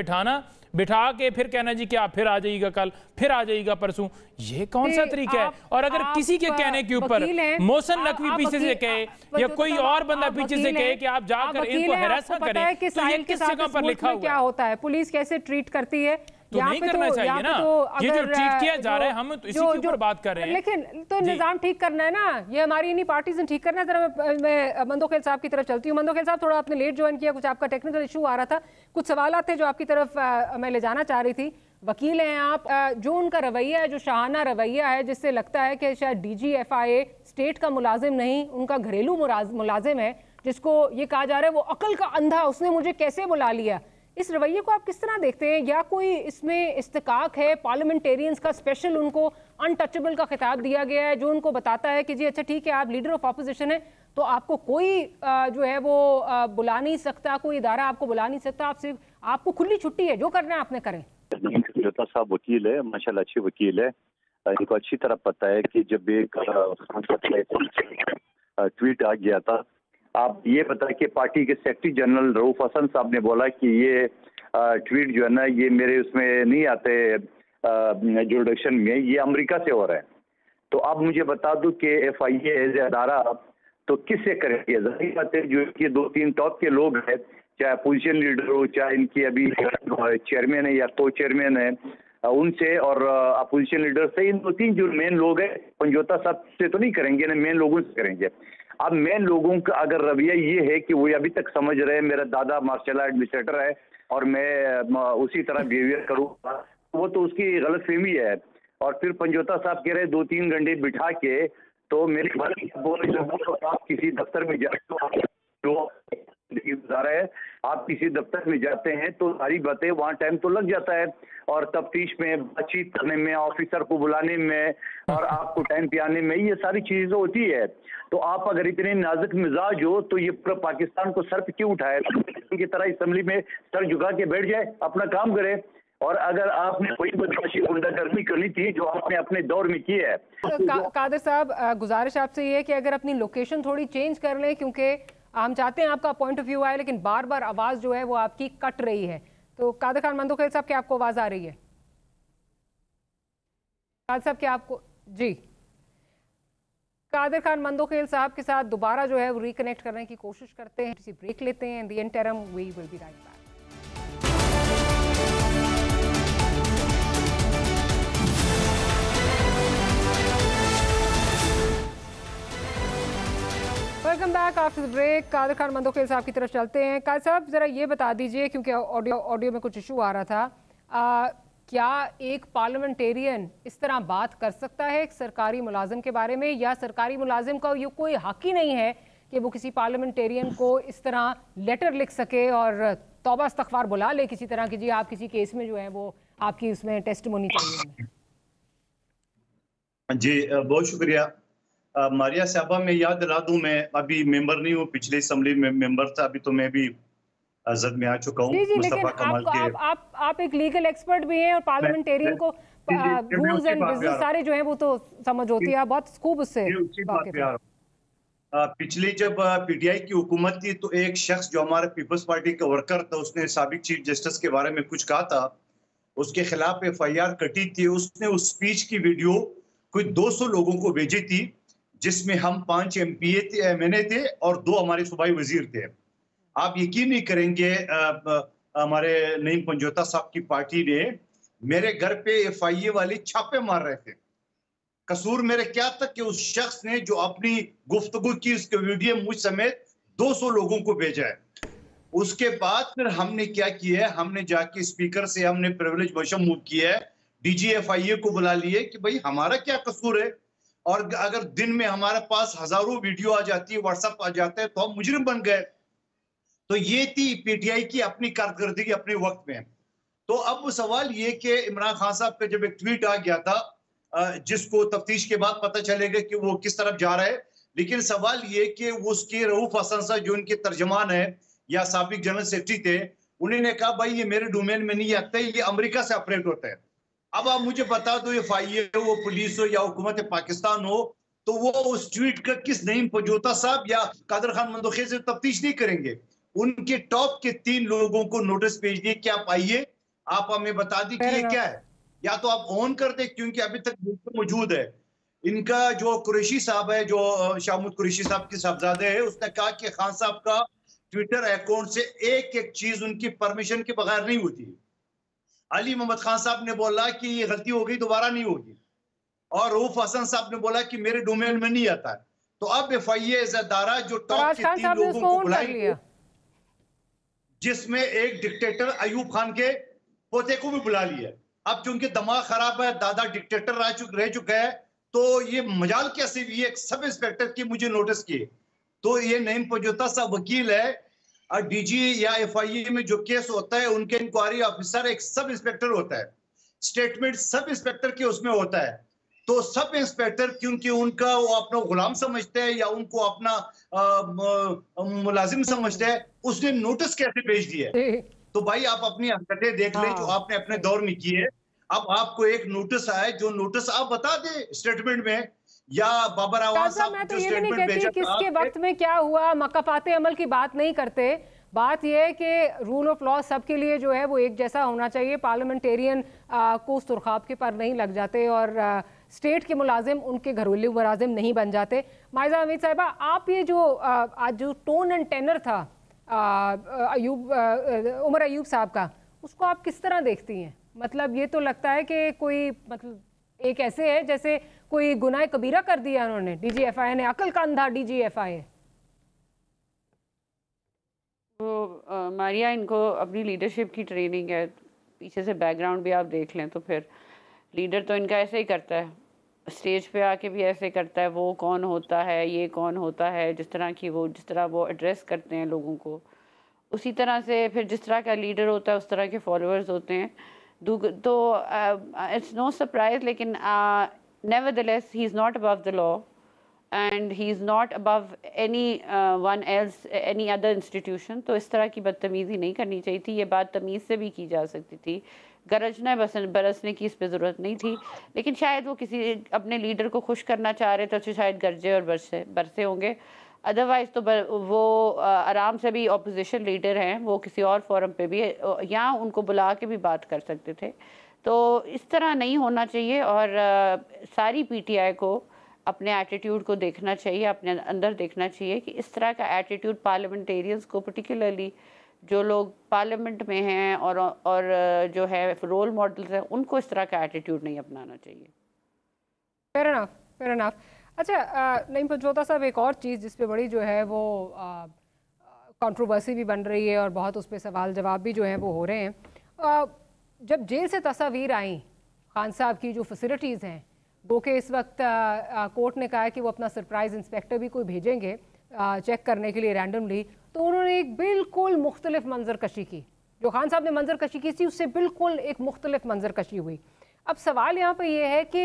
बिठा के फिर कहना जी कि आप फिर आ जाइएगा कल, फिर आ जाइएगा परसों। ये कौन सा तरीका है? और अगर किसी के कहने के ऊपर मोहसिन नकवी पीछे से कहे या कोई और बंदा पीछे से कहे कि आप जाकर इनको हरासा करें, तो ये किस जगह पर लिखा हुआ है? क्या होता है, पुलिस कैसे ट्रीट करती है, तो नहीं करना चाहिए ना। ये जो ट्रीट किया जा रहा है, हम तो इसी के ऊपर बात कर रहे हैं। लेकिन तो निजाम ठीक करना है ना, ये हमारी इन्हीं पार्टीज ने ठीक करना है। जरा मैं मंदोखेल साहब की तरफ चलती हूँ। मंदोखेल साहब, थोड़ा आपने लेट ज्वाइन किया, कुछ आपका टेक्निकल इशू आ रहा था, कुछ सवाल थे जो आपकी तरफ मैं ले जाना चाह रही थी। वकील हैं आप, जो उनका रवैया है, जो शाहाना रवैया है, जिससे लगता है कि शायद DG FIA स्टेट का मुलाजिम नहीं, उनका घरेलू मुलाजिम है, जिसको ये कहा जा रहा है वो अकल का अंधा, उसने मुझे कैसे बुला लिया। इस रवैये को आप किस तरह देखते हैं? या कोई इसमें इस्तिकाक है पार्लियामेंटेरियंस का, स्पेशल उनको अनटचेबल का खिताब दिया गया है जो उनको बताता है कि जी अच्छा ठीक है, आप लीडर ऑफ ऑपोजिशन है तो आपको कोई जो है वो बुला नहीं सकता, कोई इदारा आपको बुला नहीं सकता, आपको खुली छुट्टी है, जो करना है आपने करें। जोता साहब वकील है, माशाल्लाह अच्छे वकील है, इनको अच्छी तरह पता है कि जब एक ट्वीट आ गया था, आप ये बता कि पार्टी के सेक्रेटरी जनरल रऊफ हसन साहब ने बोला कि ये ट्वीट जो है ना, ये मेरे उसमें नहीं आते जुरिडिक्शन में, ये अमेरिका से हो रहा है। तो अब मुझे बता दूं कि FIA एज अदारा तो किससे करेंगे? जाहिर बात है जो कि 2-3 टॉप के लोग हैं, चाहे अपोजिशन लीडर हो, चाहे इनकी अभी चेयरमैन है या को चेयरमैन है, उनसे और अपोजिशन लीडर से, इन 2-3 जो मेन लोग हैं, पंजोता साहब से तो नहीं करेंगे ना, मेन लोगों से करेंगे। अब मेन लोगों का अगर रवैया ये है कि वो अभी तक समझ रहे हैं मेरा दादा मार्शल एडमिनिस्ट्रेटर है और मैं उसी तरह बिहेवियर करूँगा, वो तो उसकी गलतफहमी है। और फिर पंजोता साहब कह रहे 2-3 घंटे बिठा के, तो मेरी बात आप किसी दफ्तर में जाते है, आप किसी दफ्तर में जाते हैं तो सारी बातें वहाँ टाइम तो लग जाता है, और तफ्तीश में, बातचीत करने में, ऑफिसर को बुलाने में और आपको टाइम पे आने में, ये सारी चीजें होती है। तो आप अगर इतने नाजुक मिजाज हो तो ये पूरा पाकिस्तान को सर पे क्यों उठाए? की तरह असेंबली में सर झुका के बैठ जाए, अपना काम करे। और अगर आपने कोई बदमाशी गुंडागर्दी करनी थी जो आपने अपने दौर में की है। कादर साहब, गुजारिश आपसे ये है कि अगर अपनी लोकेशन थोड़ी चेंज कर लें, क्योंकि हम चाहते हैं आपका पॉइंट ऑफ व्यू आए, लेकिन बार बार आवाज़ जो है वो आपकी कट रही है। तो कादर खान मंदोखेल साहब, क्या आपको आवाज़ आ रही है? कादर साहब, क्या आपको? जी, कादर खान मंदोखेल साहब के साथ दोबारा जो है वो रिकनेक्ट करने की कोशिश करते हैं। किसी ब्रेक लेते हैं। In the interim we will be right back. Welcome back after the break. Qadir Khan Mandokhail साहब की तरफ चलते हैं। कादर साहब ज़रा ये बता दीजिए, क्योंकि ऑडियो में कुछ इशू आ रहा था, क्या एक पार्लियामेंटेरियन इस तरह बात कर सकता है एक सरकारी मुलाजिम के बारे में, या सरकारी मुलाजिम का ये कोई हक ही नहीं है कि वो किसी पार्लियामेंटेरियन को इस तरह लेटर लिख सके और तौबा इस्तग़फ़ार बुला ले किसी तरह की, जी आप किसी केस में जो है वो आपकी उसमें टेस्टिमोनी चाहिए? जी बहुत शुक्रिया मारिया साहबा। मैं याद दिला दूं, मैं अभी मेंबर नहीं हूँ, पिछले असम्बली में मेंबर था, अभी तो मैं भी जद में आ चुका हूँ। लेकिन आप एक लीगल एक्सपर्ट भी हैं और पार्लियामेंटेरियन को रूल्स एंड बिजनेस सारे जो हैं वो तो समझ होती है, बहुत खूब उससे पिछली जब पीटीआई की हुकूमत थी तो एक शख्स जो हमारे पीपल्स पार्टी का वर्कर था, उसने साबिक चीफ जस्टिस के बारे में कुछ कहा था, उसके खिलाफ FIR कटी थी। उसने उस स्पीच की वीडियो कोई 200 लोगों को भेजी थी, जिसमें हम 5 MNA थे और 2 हमारे सूबाई वजीर थे। आप यकीन नहीं करेंगे, हमारे नईम पंजोता साहब की पार्टी ने मेरे घर पे FIA वाले छापे मार रहे थे। कसूर मेरे क्या था कि उस शख्स ने जो अपनी गुफ्तगू की उसके वीडियो मुझ समेत 200 लोगों को भेजा है। उसके बाद फिर हमने क्या किया है, हमने जाके स्पीकर से हमने प्रिविलेज मोशन मूव किया है, DG FIA को बुला लिए कि भाई हमारा क्या कसूर है, और अगर दिन में हमारे पास हजारों वीडियो आ जाती है, व्हाट्सएप आ जाता है, तो हम मुजरिम बन गए। तो ये थी पीटीआई की अपनी कारकर्दगी अपने वक्त में। तो अब सवाल ये कि इमरान खान साहब का जब एक ट्वीट आ गया था, जिसको तफ्तीश के बाद पता चलेगा कि वो किस तरफ जा रहा है, लेकिन सवाल ये कि उसके रऊफ हसन साहब जो उनके तर्जमान है या साबिक जनरल सेक्रेटरी थे, उन्होंने कहा भाई ये मेरे डोमेन में नहीं आता है, ये अमेरिका से ऑपरेट होता है। अब आप मुझे बता दो, FIA हो, वो पुलिस हो या हुकूमत पाकिस्तान हो, तो वो उस ट्वीट का किस नईम पंजोता साहब या कादर खान मंदोखेल से तफ्तीश नहीं करेंगे? उनके टॉप के 3 लोगों को नोटिस भेज दिए कि आप आइए, आप हमें बता दी कि ये क्या है, या तो आप ऑन कर दे, क्योंकि अभी तक मौजूद है। इनका जो कुरैशी साहब है, जो शाहमूद कुरैशी साहब के साहबजादे है, उसने कहा कि खान साहब का ट्विटर अकाउंट से एक एक चीज उनकी परमिशन के बगैर नहीं होती। अली मोहम्मद खान साहब ने बोला कि ये गलती हो गई, दोबारा नहीं होगी, और रऊफ हसन साहब ने बोला कि मेरे डोमेन में नहीं आता है। तो अब FIA इदारा जो टॉप के 3 लोगों को बुलाएंगे, जिसमें एक डिक्टेटर अयूब खान के पोते को भी बुला लिया। अब चूंकि दिमाग खराब है, दादा डिक्टेटर रह चुका है, तो ये मजाल कैसे भी एक सब इंस्पेक्टर की मुझे नोटिस किए। तो ये नईम पंजोता साहब वकील है, और DG या FIA में जो केस होता है, उनके इंक्वायरी ऑफिसर एक सब इंस्पेक्टर होता है, स्टेटमेंट सब इंस्पेक्टर के उसमें होता है। तो सब इंस्पेक्टर क्योंकि उनका वो अपना गुलाम समझते हैं या उनको अपना मुलाजिम समझते हैं, उसने नोटिस कैसे भेज दिया? तो भाई आप अपनी हरकतें देख ले जो आपने अपने दौर में की है। अब आपको एक नोटिस आए, जो नोटिस आप बता दे स्टेटमेंट में, या बाबर आवाज साहब मैं तो ये भी नहीं कहती किसके वक्त में क्या हुआ, मकाफाते अमल की बात नहीं करते। बात यह है कि रूल ऑफ लॉ सबके लिए जो है वो एक जैसा होना चाहिए। पार्लियामेंटेरियन को सुरखाब के पर नहीं लग जाते और स्टेट के मुलाजिम उनके घरेलू मुलाजिम नहीं बन जाते। माइजा हमीद साहिबा, आप ये जो आज जो टोन एंड टेनर था उमर अयूब साहब का, उसको आप किस तरह देखती हैं? मतलब ये तो लगता है कि कोई मतलब एक ऐसे है जैसे कोई गुनाह कबीरा कर दिया उन्होंने, DG FIA ने, अकल का अंधा DG FIA। तो मारिया, इनको अपनी लीडरशिप की ट्रेनिंग है, पीछे से बैकग्राउंड भी आप देख लें तो फिर लीडर तो इनका ऐसे ही करता है, स्टेज पे आके भी ऐसे करता है। वो कौन होता है, ये कौन होता है, जिस तरह वो एड्रेस करते हैं लोगों को, उसी तरह से फिर जिस तरह का लीडर होता है उस तरह के फॉलोअर्स होते हैं। तो इट्स नो सरप्राइज, लेकिन nevertheless he is not above the law and he is not above any other institution. तो इस तरह की बदतमीज़ी नहीं करनी चाहिए थी। ये बात तमीज़ से भी की जा सकती थी, गरजने बरसने की इस पर ज़रूरत नहीं थी। लेकिन शायद वो किसी अपने लीडर को खुश करना चाह रहे थे, तो शायद गरजे और बरसे होंगे। अदरवाइज़ तो वो आराम से भी ऑपोजिशन लीडर हैं, वो किसी और फोरम पे भी यहाँ उनको बुला के भी बात कर सकते थे। तो इस तरह नहीं होना चाहिए, और सारी PTI को अपने एटीट्यूड को देखना चाहिए, अपने अंदर देखना चाहिए कि इस तरह का एटीट्यूड पार्लियामेंटेरियंस को, पर्टिकुलरली जो लोग पार्लियामेंट में हैं और जो है रोल मॉडल्स हैं, उनको इस तरह का एटीट्यूड नहीं अपनाना चाहिए। Fair enough. अच्छा नईम पंचोता साहब, एक और चीज़ जिस पे बड़ी जो है वो कंट्रोवर्सी भी बन रही है और बहुत उस पर सवाल जवाब भी जो है वो हो रहे हैं। जब जेल से तस्वीर आई खान साहब की जो फैसिलिटीज़ हैं, वो कि इस वक्त कोर्ट ने कहा है कि वो अपना सरप्राइज इंस्पेक्टर भी कोई भेजेंगे चेक करने के लिए रैंडमली, तो उन्होंने एक बिल्कुल मुख्तलिफ मंजर कशी की। जो खान साहब ने मंजर कशी की थी उससे बिल्कुल एक मुख्तलिफ मंजर कशी हुई। अब सवाल यहाँ पे ये है कि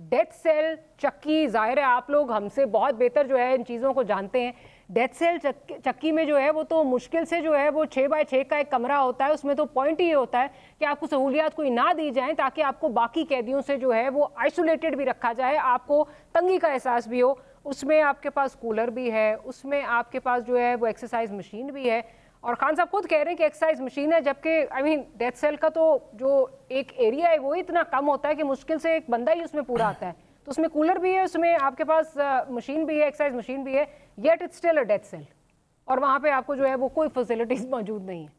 डेथ सेल, चक्की, ज़ाहिर है आप लोग हमसे बहुत बेहतर जो है इन चीज़ों को जानते हैं। डेथ सेल चक्की में जो है वो तो मुश्किल से जो है वो 6x6 का एक कमरा होता है, उसमें तो पॉइंट ही होता है कि आपको सहूलियात कोई ना दी जाए ताकि आपको बाकी कैदियों से जो है वो आइसोलेटेड भी रखा जाए, आपको तंगी का एहसास भी हो। उसमें आपके पास कूलर भी है, उसमें आपके पास जो है वो एक्सरसाइज मशीन भी है, और खान साहब खुद कह रहे हैं कि एक्सरसाइज मशीन है, जबकि डेथ सेल का तो जो एक एरिया है वो इतना कम होता है कि मुश्किल से एक बंदा ही उसमें पूरा आता है। तो उसमें कूलर भी है, उसमें आपके पास मशीन भी है, एक्सरसाइज मशीन भी है, yet it's still a death cell, और वहाँ पे आपको जो है वो कोई फैसिलिटीज मौजूद नहीं है।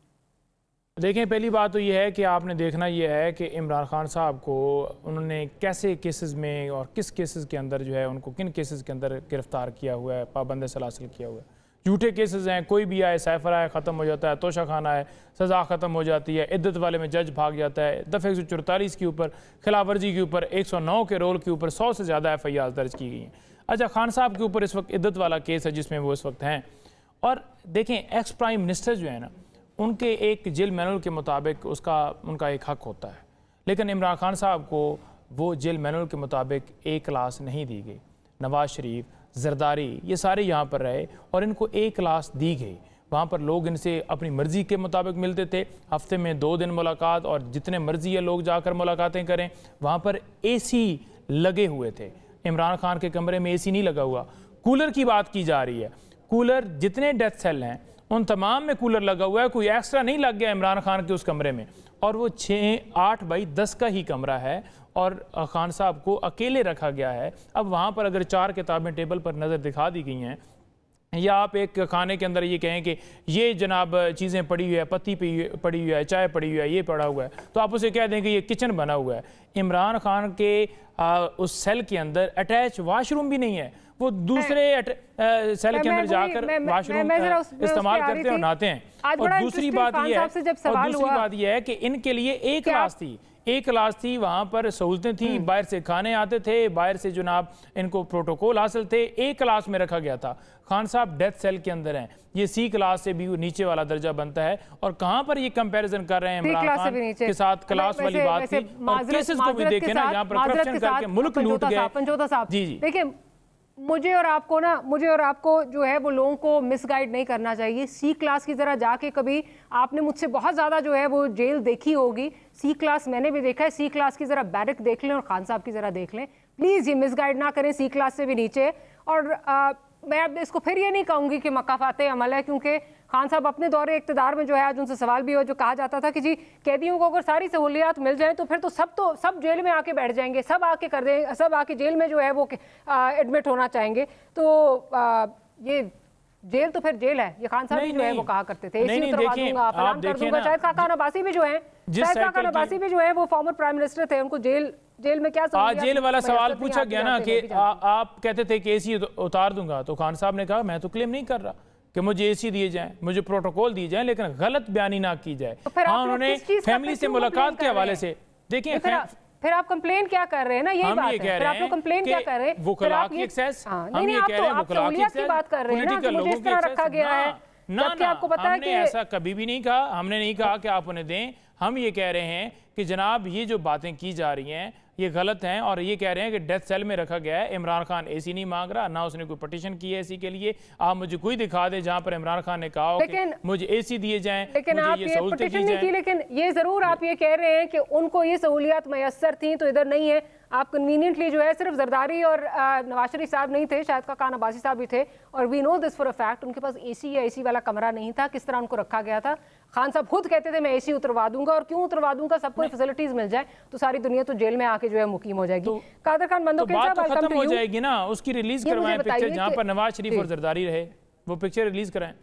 देखें, पहली बात तो ये है कि आपने देखना ये है कि इमरान खान साहब को उन्होंने कैसे केसेस में और किस केसेस के अंदर जो है उनको किन केसेस के अंदर गिरफ्तार किया हुआ है, पाबंद सलासिल किया हुआ है। झूठे केसेस हैं, कोई भी आए, साइफर आए, ख़त्म हो जाता है, तोशा खाना है, सज़ा ख़त्म हो जाती है, इद्दत वाले में जज भाग जाता है, दफ़े 144 के ऊपर, खिलाफ वर्जी के ऊपर, 109 के रोल के ऊपर 100 से ज़्यादा FIR दर्ज की गई हैं। अच्छा, खान साहब के ऊपर इस वक्त इद्दत वाला केस है जिसमें वो इस वक्त हैं। और देखें, एक्स प्राइम मिनिस्टर जो है ना, उनके एक जेल मैनुअल के मुताबिक उनका एक हक होता है, लेकिन इमरान खान साहब को वो जेल मैनुअल के मुताबिक A क्लास नहीं दी गई। नवाज शरीफ, जरदारी, ये सारे यहाँ पर रहे और इनको A क्लास दी गई। वहाँ पर लोग इनसे अपनी मर्ज़ी के मुताबिक मिलते थे, हफ्ते में 2 दिन मुलाकात, और जितने मर्ज़ी है लोग जाकर मुलाकातें करें। वहाँ पर AC लगे हुए थे, इमरान खान के कमरे में AC नहीं लगा हुआ। कूलर की बात की जा रही है, कूलर जितने डेथ सेल हैं उन तमाम में कूलर लगा हुआ है, कोई एक्स्ट्रा नहीं लग गया इमरान खान के उस कमरे में, और वो 8x10 का ही कमरा है और खान साहब को अकेले रखा गया है। अब वहाँ पर अगर 4 किताबें टेबल पर नज़र दिखा दी गई हैं, या आप एक खाने के अंदर ये कहें कि ये जनाब चीज़ें पड़ी हुई है, पत्ती पड़ी हुई है, चाय पड़ी हुई है, ये पड़ा हुआ है, तो आप उसे कह दें कि ये किचन बना हुआ है। इमरान खान के उस सेल के अंदर अटैच वाशरूम भी नहीं है, वो दूसरे सेल के अंदर जाकर वाशरूम इस्तेमाल करते हैं और नहाते हैं। और दूसरी बात ये है कि इनके लिए A क्लास थी, A क्लास थी, वहाँ पर सहूलतें थी, बाहर से खाने आते थे, बाहर से जनाब इनको प्रोटोकॉल हासिल थे, A क्लास में रखा गया था। खान साहब डेथ सेल के अंदर हैं, ये C क्लास से भी नीचे वाला दर्जा बनता है। और कहाँ पर ये कंपैरिजन कर रहे हैं इमरान खान के साथ, क्लास वाली बात थी। और केसेस को भी देखें ना, यहाँ पर करप्शन करके मुल्क लूट गए। जी जी, देखिए, मुझे और आपको जो है वो लोगों को मिसगाइड नहीं करना चाहिए। C क्लास की जरा जाके, कभी आपने मुझसे बहुत ज़्यादा जो है वो जेल देखी होगी, C क्लास मैंने भी देखा है, C क्लास की ज़रा बैरक देख लें और खान साहब की ज़रा देख लें, प्लीज़ ये मिसगाइड ना करें। C क्लास से भी नीचे। और मैं अब इसको फिर ये नहीं कहूँगी कि मकाफाते अमल है, क्योंकि खान साहब अपने दौरे इक़्तिदार में जो है, आज उनसे सवाल भी हो, जो कहा जाता था कि जी कैदियों को अगर सारी सहूलियात मिल जाए तो फिर तो सब जेल में आके बैठ जाएंगे, सब आके कर देंगे, सब आके जेल में जो है वो एडमिट होना चाहेंगे। तो ये जेल तो फिर जेल है, ये खान साहब जो है वो कहा करते थे, AC उतरवा दूंगा, फलान कर दूंगा। शायद खान अब्बासी भी जो है वो फॉर्मर प्राइम मिनिस्टर थे, उनको जेल में क्या जेल वाला सवाल पूछा गया ना कि आप कहते थे कि AC उतार दूंगा, तो खान साहब ने कहा मैं तो क्लेम नहीं कर रहा कि मुझे AC दिए जाएं, मुझे प्रोटोकॉल दिए जाएं, लेकिन गलत बयानी ना की जाए। हाँ, उन्होंने फैमिली से मुलाकात के हवाले से, देखिए फिर आप कंप्लेन क्या कर रहे हैं ना, यही बात है। फिर आप लोग कंप्लेन क्या कर रहे हैं, वुकला की एक्सेस, नहीं आप सहूलियत की बात कर रहे हैं ना, मुझे इस तरह रखा गया है। जबकि आपको पता है कि ऐसा कभी भी नहीं कहा, हमने नहीं कहा कि आप उन्हें दें। हम ये कह रहे हैं कि जनाब ये जो बातें की जा रही हैं ये गलत हैं, और ये कह रहे हैं कि डेथ सेल में रखा गया है। इमरान खान AC नहीं मांग रहा, ना उसने कोई पटिशन की है AC के लिए। आप मुझे कोई दिखा दे जहां पर इमरान खान ने कहा हो कि मुझे AC दिए जाएं, लेकिन आप ये पटिशन नहीं की, लेकिन ये जरूर आप ये कह रहे हैं कि उनको ये सहूलियात मैसर थी तो इधर नहीं है। आप कन्वीनियंटली जो है, सिर्फ जरदारी और नवाज शरीफ साहब नहीं थे, शायद खान अब्बासी साहब भी थे, और we know this for a fact, उनके पास AC या AC वाला कमरा नहीं था। किस तरह उनको रखा गया था, खान साहब खुद कहते थे मैं AC उतरवा दूंगा, और क्यों उतरवा दूंगा, सबको फैसिलिटीज मिल जाए तो सारी दुनिया तो जेल में आके जो है मुकीम हो जाएगी। कादर खान बंदोकी साहब, बात खत्म हो जाएगी ना, उसकी रिलीज करवाएं पिक्चर, जहां पर नवाज शरीफ और जरदारी रहे, वो पिक्चर रिलीज कराएं।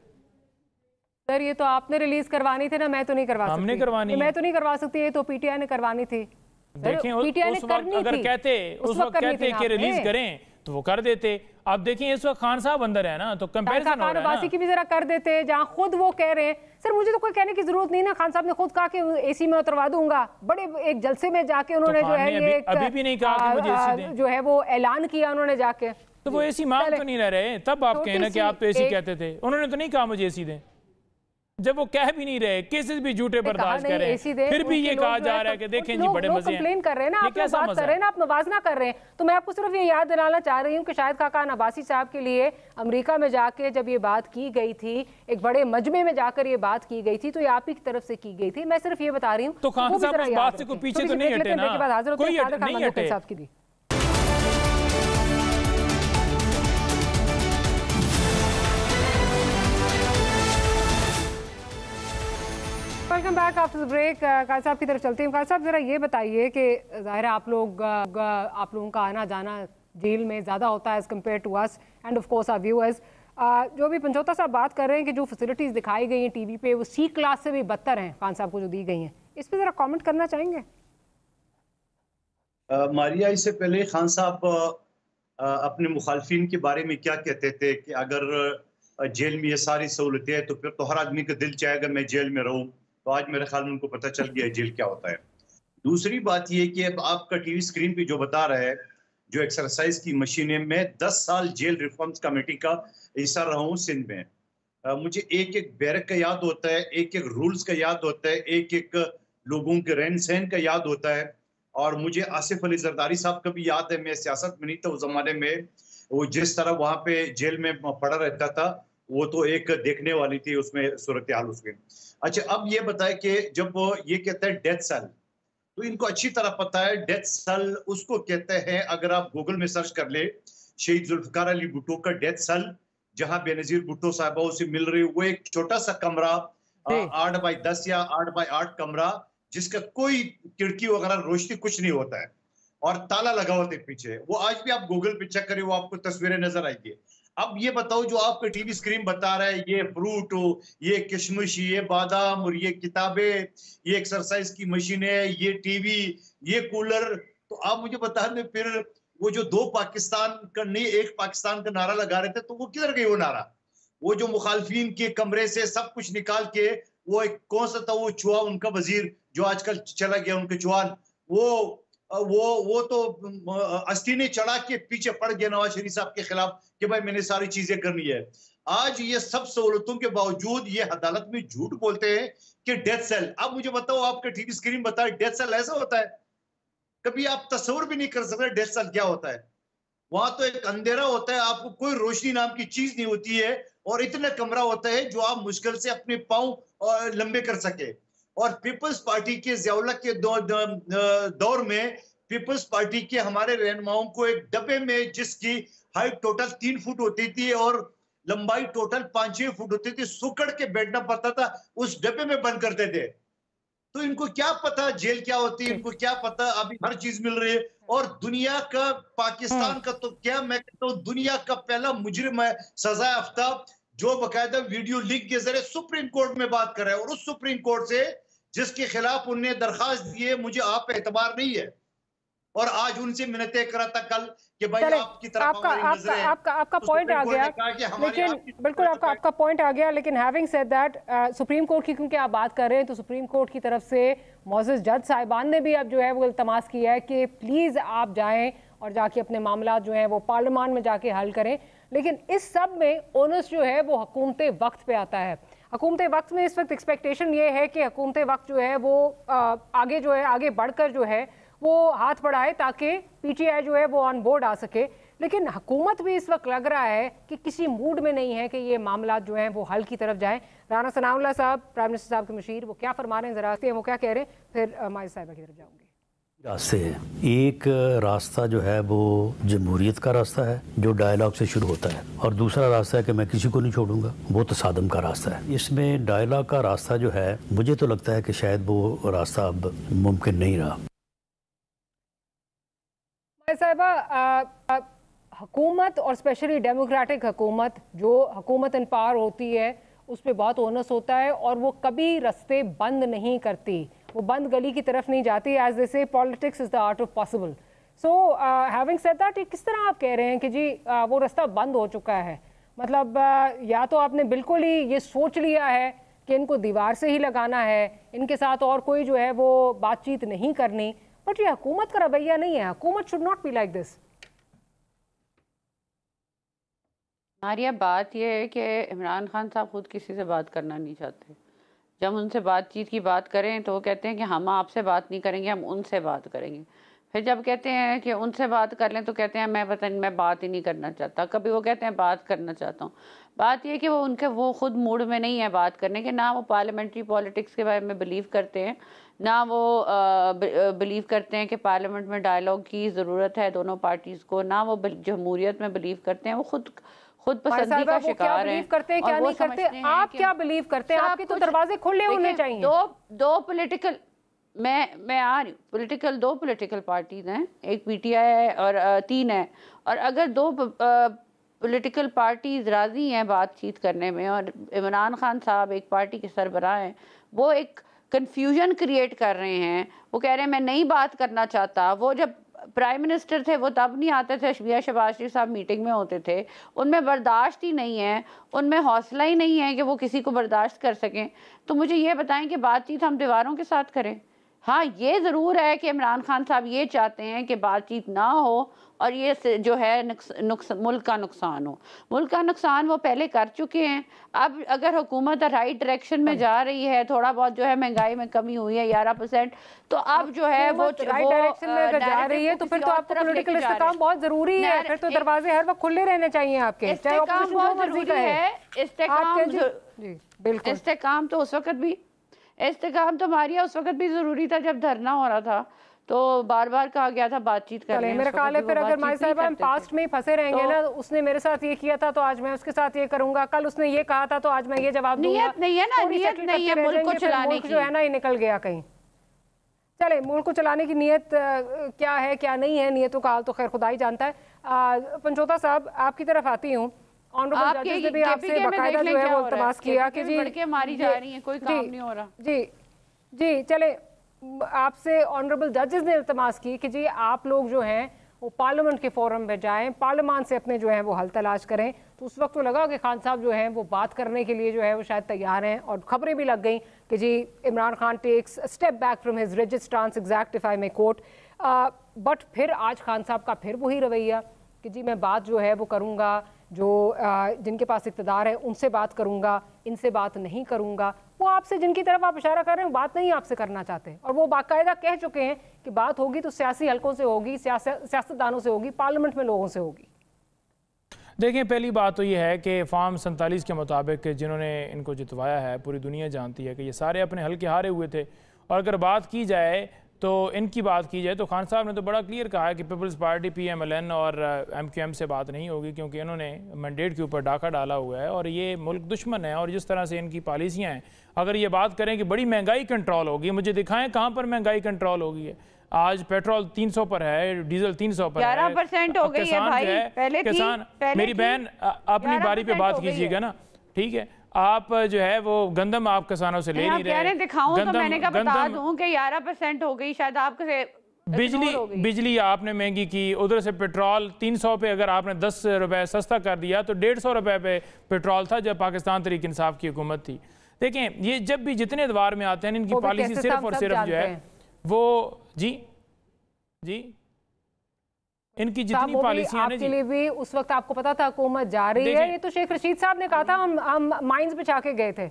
सर ये तो आपने रिलीज करवानी थी ना, मैं तो नहीं करवा सकती। हमने करवानी, मैं तो नहीं करवा सकती, ये तो PTI ने करवानी थी। देखें उस वक्त अगर कहते कि रिलीज करें तो वो कर देते। अब देखिए इस वक्त खान साहब अंदर है ना, तो कंपैरिजन हो रहा है ना। की भी जरा कर देते, जहां खुद वो कह रहे हैं सर मुझे तो कोई कहने की जरूरत नहीं ना, खान साहब ने खुद कहा कि एसी में उतरवा दूंगा, बड़े एक जलसे में जाके उन्होंने जो है ये अभी भी नहीं कहा कि मुझे एसी दें, जो है वो ऐलान किया उन्होंने जाके। तो वो एसी मांग तो नहीं रहे, तब आप कहें ना कि आप तो एसी कहते थे, उन्होंने तो नहीं कहा मुझे एसी दें, जब वो कह भी नहीं रहे, केसेस भी झूठे बर्दाश्त कर रहे हैं, फिर भी ये कहा जा रहा है कि देखें जी बड़े मजे हैं। कंप्लेन कर रहे हैं ना, आप लोग बात कर रहे हैं ना, आप मवाजना कर रहे हैं। तो मैं आपको सिर्फ ये याद दिलाना चाह रही हूँ कि शाहिद खाकान अब्बासी साहब के लिए अमेरिका में जाके जब ये बात की गई थी, एक बड़े मजमे में जाकर ये बात की गई थी, तो ये आप ही की तरफ से की गई थी। मैं सिर्फ ये बता रही हूँ तो खान साहब इस बात से कोई पीछे तो नहीं हटे ना, कोई नहीं हटे। Welcome back after the break. Khan साहब की तरफ चलते हैं। खान साहब जरा ये बताइए कि ज़ाहिर है आप लोगों का आना जाना जेल में ज़्यादा होता है as compared to us and of course our viewers. जो भी पंचोता साहब बात कर रहे हैं कि जो फैसिलिटीज़ दिखाई गई हैं टीवी पे वो सी क्लास से भी बदतर हैं खान साहब को जो दी गई हैं, इस पर ज़रा कमेंट करना चाहेंगे? मारिया, इससे पहले खान साहब अपने मुखालफिन के बारे में क्या कहते थे कि अगर जेल में ये सारी सहूलतें हैं तो फिर तो हर आदमी का दिल चाहेगा मैं जेल में रहूं। तो आज मेरे ख्याल में उनको पता चल गया है जेल क्या होता है। दूसरी बात ये कि अब आपका टीवी स्क्रीन पे जो बता रहा है जो एक्सरसाइज की मशीनें, मैं 10 साल जेल रिफॉर्म्स कमेटी का हिस्सा रहा हूँ सिंध में। मुझे एक एक बैरक का याद होता है, एक एक रूल्स का याद होता है, एक एक लोगों के रहन सहन का याद होता है। और मुझे आसिफ अली जरदारी साहब का भी याद है, मैं सियासत में नहीं था उस जमाने में, वो जिस तरह वहाँ पे जेल में पड़ा रहता था वो तो एक देखने वाली थी उसमें सूरत हाल उसमें। अच्छा, अब ये बताए कि जब वो ये कहता है डेथ सेल, तो इनको अच्छी तरह पता है डेथ सेल उसको कहते हैं, अगर आप गूगल में सर्च कर ले शहीद जुल्फकार अली भुट्टो का डेथ सेल, जहां बेनजीर भुट्टो साहबा उसे मिल रही, वो एक छोटा सा कमरा 8 बाई 10 या 8 बाई 8 कमरा जिसका कोई खिड़की वगैरह रोशनी कुछ नहीं होता है और ताला लगा होता है पीछे। वो आज भी आप गूगल पे चेक करें, वो आपको तस्वीरें नजर आएगी। अब ये बताओ जो आपका टीवी स्क्रीन बता रहा है ये फ्रूट, ये किशमिश, ये बादाम और ये किताबें, ये एक्सरसाइज की मशीनें, ये टीवी, ये कूलर, तो आप मुझे बता दें फिर वो जो 2 पाकिस्तान का नहीं 1 पाकिस्तान का नारा लगा रहे थे तो वो किधर गई वो नारा? वो जो मुखालफिन के कमरे से सब कुछ निकाल के वो एक कौन सा था वो चुहा उनका वजीर जो आजकल चला गया उनके चौहान, वो तो अस्तीने चढ़ा के पीछे पड़ गया नवाज शरीफ साहब के खिलाफ कि भाई मैंने सारी चीजें करनी है। आज ये सब सहूलतों के बावजूद ये अदालत में झूठ बोलते हैं कि डेथ सेल। अब मुझे बताओ आपका टीवी स्क्रीन बताए डेथ सेल ऐसा होता है? कभी आप तस्वीर भी नहीं कर सकते डेथ सेल क्या होता है। वहां तो एक अंधेरा होता है, आपको कोई रोशनी नाम की चीज नहीं होती है और इतना कमरा होता है जो आप मुश्किल से अपने पांव लंबे कर सके। और पीपल्स पार्टी के ज़ियाउल्लाह के दौर में पीपल्स पार्टी के हमारे रहनुमाओं को एक डब्बे में जिसकी हाइट टोटल 3 फुट होती थी और लंबाई टोटल 5-6 फुट होती थी, सुकड़ के बैठना पड़ता था, उस डब्बे में बंद करते थे। तो इनको क्या पता जेल क्या होती है, इनको क्या पता अभी हर चीज मिल रही है। और दुनिया का पाकिस्तान का तो क्या मैं कहता हूँ दुनिया का पहला मुजरिम है सजा याफ्ता जो बकायदा वीडियो लिंक के जरिए सुप्रीम कोर्ट में बात कर रहा है और उस सुप्रीम कोर्ट से जिसके खिलाफ उन्होंने दरखास्त दी है मुझे आप एतबार नहीं है और आज उनसे मिन्नतें करा था कल कि भाई आपकी तरफ आपका पॉइंट आ गया, लेकिन बिल्कुल आपका पॉइंट आ गया। लेकिन having said that supreme court की क्योंकि आप बात कर रहे हैं तो सुप्रीम कोर्ट की तरफ से मोअज़्ज़ज़ जज साहिबान ने भी अब जो है वो इल्तमास किया है कि प्लीज़ आप जाएं और जाके अपने मामला जो हैं वो पार्लियामान में जाके हल करें। लेकिन इस सब में ओनस जो है वो हुकूमत वक्त पे आता है। हुकूमत वक्त में इस वक्त एक्सपेक्टेशन ये है कि हुकूमत वक्त जो है वो आगे बढ़कर जो है वो हाथ बढ़ाए ताकि पीटीआई जो है वो ऑन बोर्ड आ सके। लेकिन हुकूमत भी इस वक्त लग रहा है कि किसी मूड में नहीं है कि ये मामला जो है वो हल की तरफ जाए। राना सनाउल्लाह साहब, प्राइम मिनिस्टर साहब के मुशीर, वो क्या फरमा रहे हैं ज़रा वो क्या कह रहे हैं, फिर माजिद साहिबा की तरफ जाऊँगी। रास्ते हैं, एक रास्ता जो है वो जमहूरियत का रास्ता है जो डायलॉग से शुरू होता है और दूसरा रास्ता है कि मैं किसी को नहीं छोड़ूंगा, वो तसादम का रास्ता है। इसमें डायलॉग का रास्ता जो है मुझे तो लगता है कि शायद वो रास्ता अब मुमकिन नहीं रहा। साहिबा, हुकूमत और स्पेशली डेमोक्रेटिक हुकूमत जो हुकूमत इन पावर होती है उस पर बहुत ओनस होता है और वो कभी रास्ते बंद नहीं करती, वो बंद गली की तरफ नहीं जाती। एज दे से politics is the art of possible. So having said that, किस तरह आप कह रहे हैं कि जी वो रास्ता बंद हो चुका है? मतलब या तो आपने बिल्कुल ही ये सोच लिया है कि इनको दीवार से ही लगाना है, इनके साथ और कोई जो है वो बातचीत नहीं करनी, बट ये हुकूमत का रवैया नहीं है। हुकूमत should not be like this. हमारी बात यह है कि इमरान खान साहब खुद किसी से बात करना नहीं चाहते। जब उनसे बातचीत की बात करें तो वो कहते हैं कि हम आपसे बात नहीं करेंगे, हम उनसे बात करेंगे। फिर जब कहते हैं कि उनसे बात कर लें तो कहते हैं मैं पता नहीं, मैं बात ही नहीं करना चाहता। कभी वो कहते हैं बात करना चाहता हूँ। बात यह कि वो खुद मूड में नहीं है बात करने के। ना वो पार्लियामेंट्री पॉलिटिक्स के बारे में बिलीव करते हैं, ना वो बिलीव करते हैं कि पार्लियामेंट में डायलॉग की ज़रूरत है दोनों पार्टीज़ को, ना वो जमहूरियत में बिलीव करते हैं। वो खुद पसंदी का शिकार है। करते हैं क्या नहीं करते, आप क्या बिलीव करते हैं? आपके तो दरवाजे खुले होने चाहिए। दो पॉलिटिकल, मैं आ रही हूँ, दो पॉलिटिकल पार्टीज हैं, एक पीटीआई है और 3 है। और अगर दो पॉलिटिकल पार्टीज राजी हैं बातचीत करने में और इमरान खान साहब एक पार्टी के सरबराह हैं, वो एक कंफ्यूजन क्रिएट कर रहे हैं। वो कह रहे हैं मैं नहीं बात करना चाहता। वो जब प्राइम मिनिस्टर थे वो तब नहीं आते थे, शहबाज शरीफ साहब मीटिंग में होते थे। उनमें बर्दाश्त ही नहीं है, उनमें हौसला ही नहीं है कि वो किसी को बर्दाश्त कर सकें। तो मुझे ये बताएं कि बातचीत हम दीवारों के साथ करें? हाँ, ये ज़रूर है कि इमरान खान साहब ये चाहते हैं कि बातचीत ना हो और ये जो है मुल्क का नुकसान हो। मुल्क का नुकसान वो पहले कर चुके हैं। अब अगर हुकूमत राइट डायरेक्शन में जा रही है, थोड़ा बहुत जो है महंगाई में कमी हुई है 11%, तो अब जो है वो राइट डायरेक्शन में अगर जा रही है तो फिर तो आपको पॉलिटिकल इस्तेकाम बहुत जरूरी है। फिर तो दरवाजे हर वक्त खुले रहने चाहिए आपके, चाहे ऑपोजिशन जो मर्जी का है। इस्तेकाम तो उस वक्त भी, इस्तेकाम तो हमारी उस वक्त भी जरूरी था जब धरना हो रहा था, तो बार बार कहा गया था बातचीत करें। मेरा ख्याल है फिर अगर माई साहब हम पास्ट में ही फंसे रहेंगे ना, उसने मेरे साथ ये किया था तो आज मैं उसके साथ ये करूंगा, कल उसने ये कहा था तो आज मैं ये जवाब दूंगा। नियत नहीं है ना, नियत नहीं है मुल्क को चलाने की, जो है ना ये निकल गया कहीं। चले, मुल्क को चलाने की नियत क्या है क्या नहीं है, नियतों का हाल तो खैर खुदा ही जानता है। पंचोता साहब आपकी तरफ आती हूँ। ऑनरेबल जजेस ने भी आपसे बाकायदा जो है वो इल्तमास किया कि जी मारी जा रही है, कोई काम नहीं हो रहा। जी चले, आपसे ऑनरेबल जजेस ने इल्तमास की कि जी आप लोग जो हैं वो पार्लियामेंट के फोरम में जाएं, पार्लियामान से अपने जो है वो हल तलाश करें। तो उस वक्त तो लगा कि खान साहब जो हैं वो बात करने के लिए जो है वो शायद तैयार हैं, और खबरें भी लग गई कि जी Imran Khan takes step back from his rigid stance, exact if I may quote. But फिर आज खान साहब का फिर वही रवैया कि जी मैं बात जो है वो करूँगा, जो जिनके पास इक़्तिदार है उनसे बात करूँगा, इनसे बात नहीं करूँगा। वो आपसे, जिनकी तरफ आप इशारा कर रहे हैं, बात नहीं आपसे करना चाहते, और वो बाकायदा कह चुके हैं कि बात होगी तो सियासी हलकों से होगी, सियासतदानों से होगी, पार्लियामेंट में लोगों से होगी। देखिए, पहली बात तो ये है कि फार्म 47 के मुताबिक जिन्होंने इनको जितवाया है, पूरी दुनिया जानती है कि ये सारे अपने हल्के हारे हुए थे। और अगर बात की जाए तो इनकी बात की जाए तो खान साहब ने तो बड़ा क्लियर कहा है कि पीपल्स पार्टी PMLN और MQM से बात नहीं होगी, क्योंकि इन्होंने मैंडेट के ऊपर डाका डाला हुआ है और ये मुल्क दुश्मन है। और जिस तरह से इनकी पॉलिसियाँ हैं, अगर ये बात करें कि बड़ी महंगाई कंट्रोल होगी, मुझे दिखाएं कहाँ पर महंगाई कंट्रोल होगी है। आज पेट्रोल 300 पर है, डीजल 300 पर है, 11% हो गई है भाई। पहले किसान, मेरी बहन अपनी बारी पे बात कीजिएगा ना, ठीक है। आप जो है वो गंदम आप किसानों से ले नहीं रहे। दिखाऊं तो मैंने कहा बता दूं कि 11% हो गई, शायद आपसे बिजली आपने महंगी की, उधर से पेट्रोल 300 पे अगर आपने 10 रुपए सस्ता कर दिया तो 150 रुपए पे पेट्रोल था जब पाकिस्तान तहरीक इंसाफ की हुकूमत थी। देखें, ये जब भी जितने अदवार में आते हैं इनकी पॉलिसी सिर्फ और सिर्फ जो है वो जी इनकी जितनी पॉलिसी है आपके लिए भी उस वक्त आपको पता था हुकूमत जा रही है। ये तो शेख रशीद साहब ने कहा था हम माइंस बिछा के गए थे,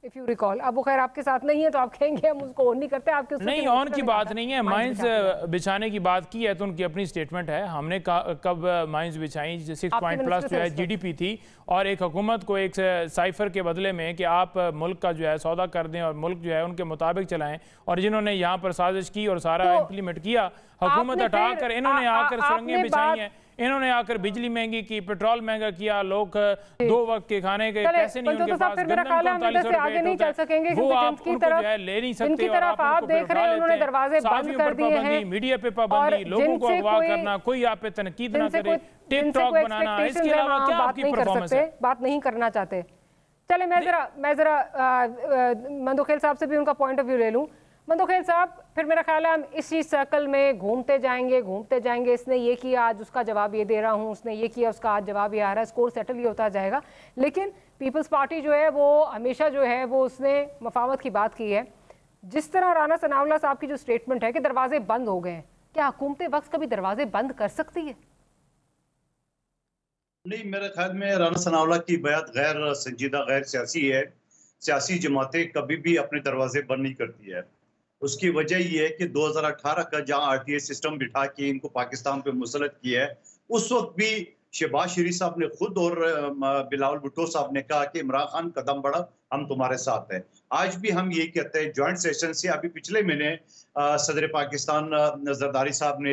इफ यू रिकॉल। अब वो खैर आपके साथ नहीं है तो आप कहेंगे हम उसको ऑन नहीं करते। आपके नहीं, ऑन की बात नहीं है, माइंस बिछाने की बात की है तो उनकी अपनी स्टेटमेंट है। हमने कब माइंस बिछाई, 6 पॉइंट प्लस जो है GDP थी, और एक हुकूमत को एक साइफर के बदले में कि आप मुल्क का जो है सौदा कर दें और मुल्क जो है उनके मुताबिक चलाएं। और जिन्होंने यहाँ पर साजिश की और सारा इम्प्लीमेंट किया, हुकूमत हटा कर इन्होंने आकर सुरंगें बिछाई हैं, इन्होंने आकर बिजली महंगी की, पेट्रोल महंगा किया, लोग 2 वक्त के खाने के पैसे नहीं उनके पास, आगे नहीं चल सकेंगे वो आप उनको जो है ले नहीं सकते। और आप देख रहे हैं उन्होंने दरवाजे बंद कर दिए हैं, मीडिया पे पाबंदी, लोगों को अगवा करना, कोई आप पे तनकीद ना करे, टिकटॉक बनाना, इसके अलावा क्या आपकी परफॉर्मेंस है? बात नहीं करना चाहते। चले, मैं जरा मंदोखेल साहब से भी उनका पॉइंट ऑफ व्यू ले लूं। मंदोखेल साहब, फिर मेरा ख्याल है हम इसी सर्कल में घूमते जाएंगे। इसने ये किया, आज उसका जवाब ये दे रहा हूँ, उसने ये किया, उसका आज जवाब ये आ रहा है, स्कोर सेटल ही होता जाएगा। लेकिन पीपल्स पार्टी जो है वो हमेशा जो है वो उसने मफावत की बात की है। जिस तरह राना सनाउल्लाह साहब की जो स्टेटमेंट है कि दरवाजे बंद हो गए हैं, क्या हुकूमत वक्त कभी दरवाजे बंद कर सकती है? नहीं, मेरे ख्याल में राना सनाउल्लाह की बयात गैर संजीदा, गैर सियासी है। सियासी जमातें कभी भी अपने दरवाजे बंद नहीं करती है। उसकी वजह ये है कि 2018 का जहां आरटीआई सिस्टम बिठा के इनको पाकिस्तान पे मुसलत किया है, उस वक्त भी शहबाज शरीफ साहब ने खुद और बिलावल भुट्टो साहब ने कहा कि इमरान खान कदम बढ़ा, हम तुम्हारे साथ हैं। आज भी हम ये कहते हैं, जॉइंट सेशन से अभी पिछले महीने सदर पाकिस्तान जरदारी साहब ने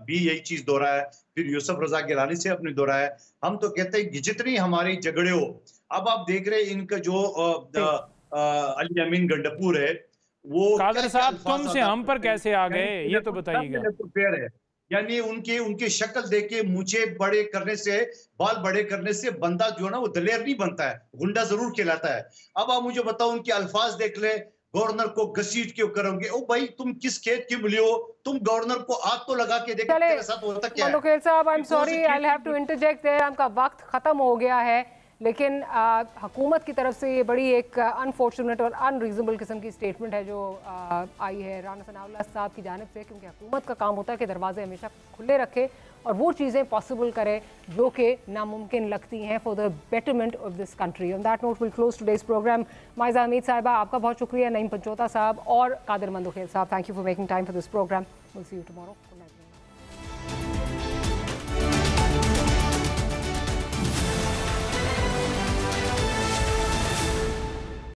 भी यही चीज दोहराया, फिर यूसुफ रजा गिलानी से अपने दोहराया। हम तो कहते हैं कि जितनी हमारी झगड़े हो, अब आप देख रहे हैं इनका जो अली अमीन गंडपुर है, वो कादर साहब तुमसे हम पर कैसे आ गए, ये तो बताइएगा। यानी उनके शक्ल देख के मुझे बड़े करने से, बाल बड़े करने से बंदा जो है ना वो दलेर नहीं बनता है, गुंडा जरूर कहलाता है। अब आप मुझे बताओ, उनके अल्फाज देख ले, गवर्नर को घसीट क्यों करोगे? ओ भाई, तुम किस खेत की मिली हो? तुम गवर्नर को आग तो लगा के देखो, तेरे साथ होता क्या है? मंदोखेल साहब, I am sorry, I will have to interject there. आपका वक्त खत्म हो गया है, लेकिन हुकूमत की तरफ से ये बड़ी एक अनफॉर्चुनेट और अनरीजनेबल किस्म की स्टेटमेंट है जो आई है राना सनाउल्लाह साहब की जानिब से, क्योंकि हुकूमत का काम होता है कि दरवाजे हमेशा खुले रखे और वो चीज़ें पॉसिबल करे जो कि नामुमकिन लगती हैं for the betterment of this country. On that note will close today's programme. Maiza Hameed साहिबा, आपका बहुत शुक्रिया, नईम पंचोता साहब और कादिर मंदोखेल साहब, thank you for making time for this programme. Will see you tomorrow.